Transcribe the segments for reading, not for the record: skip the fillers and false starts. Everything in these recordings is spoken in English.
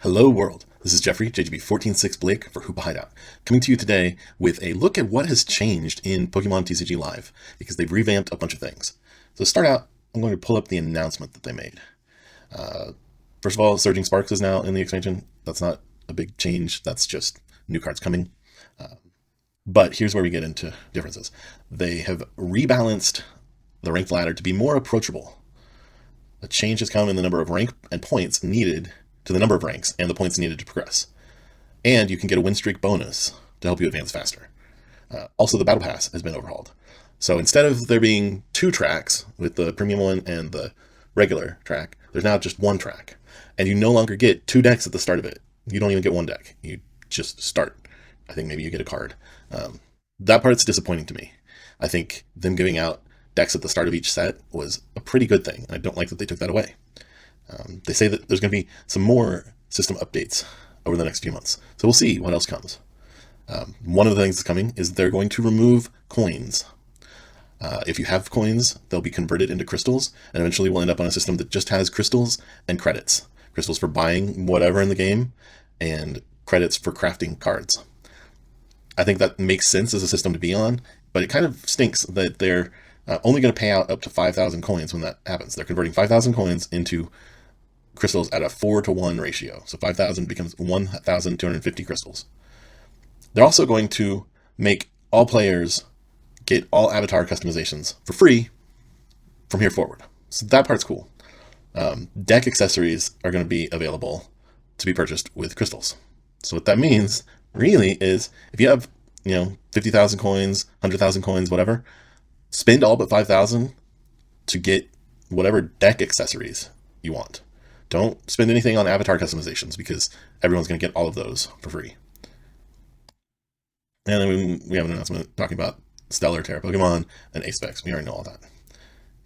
Hello world, this is Jeffrey, JGB146 Blake for Hoopa Hideout, coming to you today with a look at what has changed in Pokemon TCG Live, because they've revamped a bunch of things. So to start out, I'm going to pull up the announcement that they made. First of all, Surging Sparks is now in the expansion. That's not a big change, that's just new cards coming. But here's where we get into differences. They have rebalanced the ranked ladder to be more approachable. A change has come in the number of rank and points needed to the number of ranks and the points needed to progress. And you can get a win streak bonus to help you advance faster. Also, the Battle Pass has been overhauled. So instead of there being two tracks with the premium one and the regular track, there's now just one track. And you no longer get two decks at the start of it. You don't even get one deck. You just start. I think maybe you get a card. That part's disappointing to me. I think them giving out decks at the start of each set was a pretty good thing. I don't like that they took that away. They say that there's going to be some more system updates over the next few months. So we'll see what else comes. One of the things that's coming is they're going to remove coins. If you have coins, they'll be converted into crystals, and eventually we'll end up on a system that just has crystals and credits. Crystals for buying whatever in the game, and credits for crafting cards. I think that makes sense as a system to be on, but it kind of stinks that they're only going to pay out up to 5,000 coins when that happens. They're converting 5,000 coins into crystals at a 4-to-1 ratio. So 5,000 becomes 1,250 crystals. They're also going to make all players get all avatar customizations for free from here forward. So that part's cool. Deck accessories are going to be available to be purchased with crystals. So what that means really is if you have, 50,000 coins, 100,000 coins, whatever, spend all but 5,000 to get whatever deck accessories you want. Don't spend anything on avatar customizations because everyone's going to get all of those for free. And then we have an announcement talking about Stellar, Terra Pokemon, and Ace Specs. We already know all that.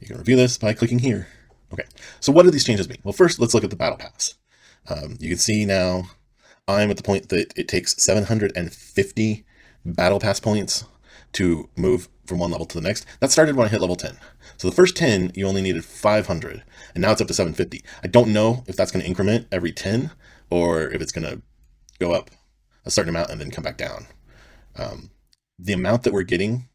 You can review this by clicking here. Okay, so what do these changes mean? Well, first, let's look at the Battle Pass. You can see now I'm at the point that it takes 750 Battle Pass points to move from one level to the next. That started when I hit level 10. So the first 10, you only needed 500, and now it's up to 750. I don't know if that's going to increment every 10, or if it's going to go up a certain amount and then come back down. The amount that we're getting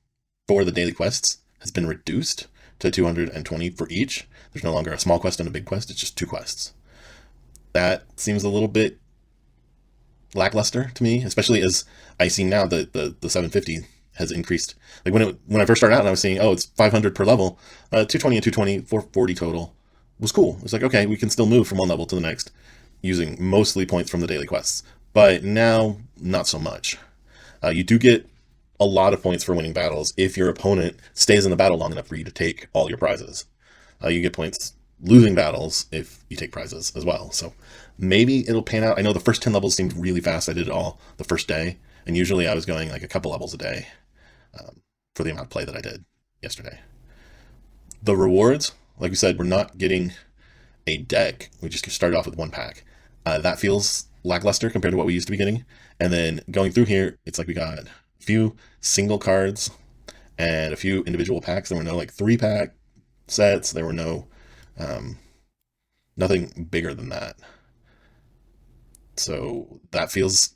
for the daily quests has been reduced to 220 for each. There's no longer a small quest and a big quest, it's just two quests. That seems a little bit lackluster to me, especially as I see now that the 750 has increased. Like when I first started out and I was seeing, it's 500 per level, 220 and 220, 440 total was cool. It's like, okay, we can still move from one level to the next using mostly points from the daily quests. But now, not so much. You do get a lot of points for winning battles if your opponent stays in the battle long enough for you to take all your prizes. You get points losing battles if you take prizes as well. So maybe it'll pan out. I know the first 10 levels seemed really fast. I did it all the first day, and usually I was going like a couple levels a day for the amount of play that I did yesterday. The rewards, like we said, we're not getting a deck. We just started off with one pack. That feels lackluster compared to what we used to be getting. And then going through here, it's like we got a few single cards and a few individual packs. There were no like 3-pack sets. There were no nothing bigger than that. So that feels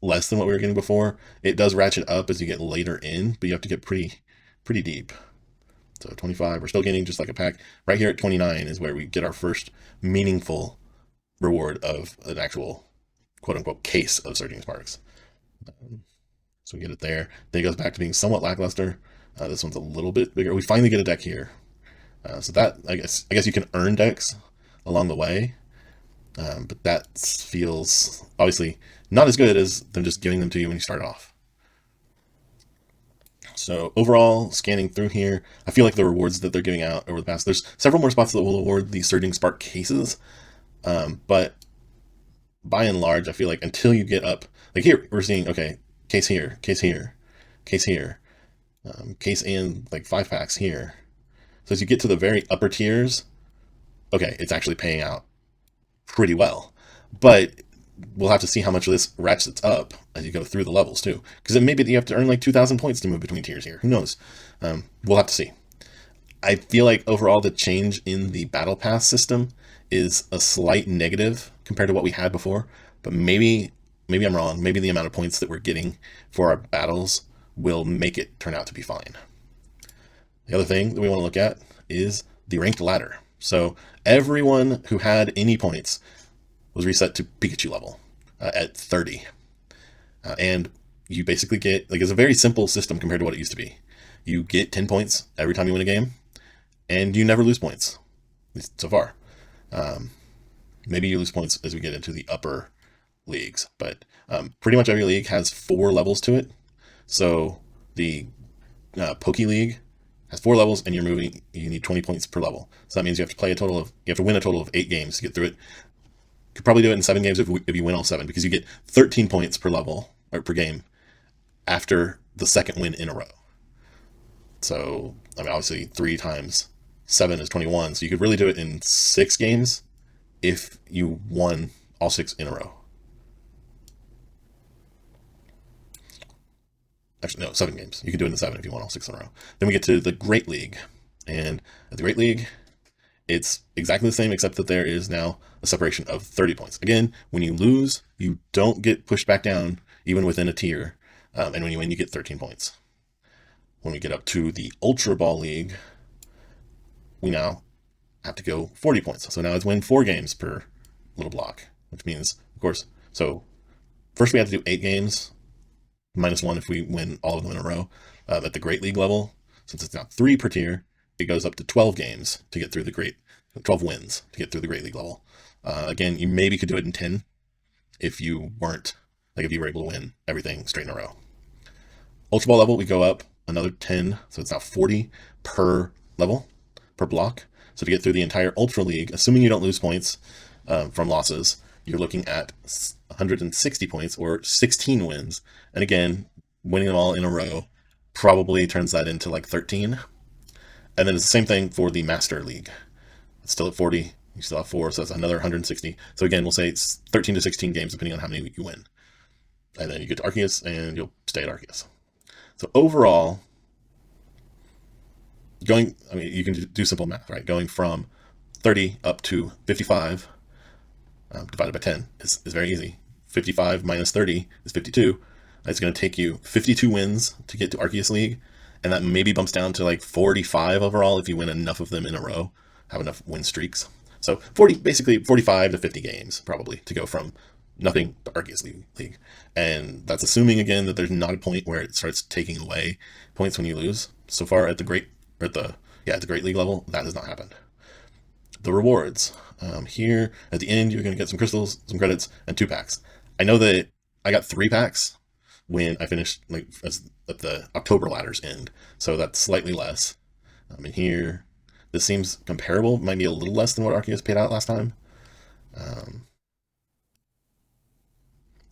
less than what we were getting before. It does ratchet up as you get later in, but you have to get pretty deep. So 25, we're still getting just like a pack. Right here at 29 is where we get our first meaningful reward of an actual quote-unquote case of Surging Sparks. So we get it there. Then it goes back to being somewhat lackluster. This one's a little bit bigger. We finally get a deck here. So that, I guess you can earn decks along the way. But that feels obviously not as good as them just giving them to you when you start off. So overall, scanning through here, I feel like the rewards that they're giving out over the past, there's several more spots that will award the Surging Spark cases. But by and large, I feel like until you get up, like here, we're seeing, okay, case here, case here, case here, case and like 5 packs here. So as you get to the very upper tiers, okay, it's actually paying out pretty well. But we'll have to see how much of this ratchets up as you go through the levels too. Because it may be that you have to earn like 2,000 points to move between tiers here. Who knows? We'll have to see. I feel like overall the change in the Battle Pass system is a slight negative compared to what we had before, but maybe I'm wrong. Maybe the amount of points that we're getting for our battles will make it turn out to be fine. The other thing that we want to look at is the ranked ladder. So everyone who had any points was reset to Pikachu level at 30. And you basically get, like, it's a very simple system compared to what it used to be. You get 10 points every time you win a game, and you never lose points, at least so far. Maybe you lose points as we get into the upper leagues, but pretty much every league has 4 levels to it. So the Poke League has 4 levels, and you need 20 points per level. So that means you have to win a total of 8 games to get through it. You could probably do it in 7 games if you win all 7, because you get 13 points per level or per game after the second win in a row. So, I mean, obviously 3 times 7 is 21. So you could really do it in 6 games if you won all 6 in a row. Actually, no, 7 games. You can do it in 7 if you won all 6 in a row. Then we get to the Great League. And at the Great League, it's exactly the same, except that there is now a separation of 30 points. Again, when you lose, you don't get pushed back down, even within a tier. And when you win, you get 13 points. When we get up to the Ultra Ball League, we now have to go 40 points. So now it's win 4 games per little block, which means, of course, so first we have to do 8 games, -1 if we win all of them in a row. At the Great League level, since it's now 3 per tier, it goes up to 12 games to get through 12 wins to get through the Great League level. Again, you maybe could do it in 10 if you were able to win everything straight in a row. Ultra Ball level, we go up another 10, so it's now 40 per level, per block. So to get through the entire Ultra League, assuming you don't lose points from losses, you're looking at 160 points or 16 wins. And again, winning them all in a row probably turns that into like 13. And then it's the same thing for the Master League. It's still at 40. You still have 4, so that's another 160. So again, we'll say it's 13 to 16 games, depending on how many you win. And then you get to Arceus, and you'll stay at Arceus. So overall, you can do simple math, right? Going from 30 up to 55 divided by 10 is very easy. 55 minus 30 is 52. It's going to take you 52 wins to get to Arceus League, and that maybe bumps down to like 45 overall if you win enough of them in a row, have enough win streaks. So basically 45 to 50 games probably to go from nothing to Arceus League. And that's assuming, again, that there's not a point where it starts taking away points when you lose. So far at the Great League level, that has not happened. The rewards. Here at the end, you're going to get some crystals, some credits, and 2 packs. I know that I got 3 packs when I finished at the October ladder's end, so that's slightly less. And here, this seems comparable. Might be a little less than what Arceus paid out last time.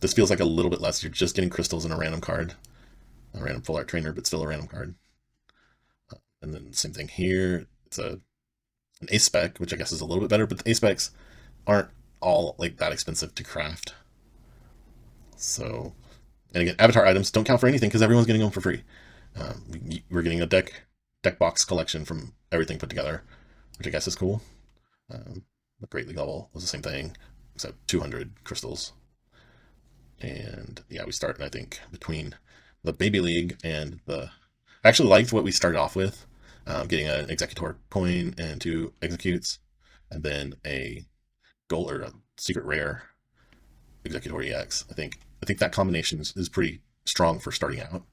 This feels like a little bit less. You're just getting crystals and a random card, a random full art trainer, but still a random card. And then same thing here. It's an ace spec, which I guess is a little bit better, but the ace specs aren't all like that expensive to craft. So, and again, avatar items don't count for anything because everyone's getting them for free. We're getting a deck box collection from everything put together, which I guess is cool. The Great League level was the same thing, except 200 crystals. And yeah, we start, I think, between the Baby League and I actually liked what we started off with, getting an Executor coin and 2 executes, and then a gold or a secret rare Executor EX. I think that combination is pretty strong for starting out.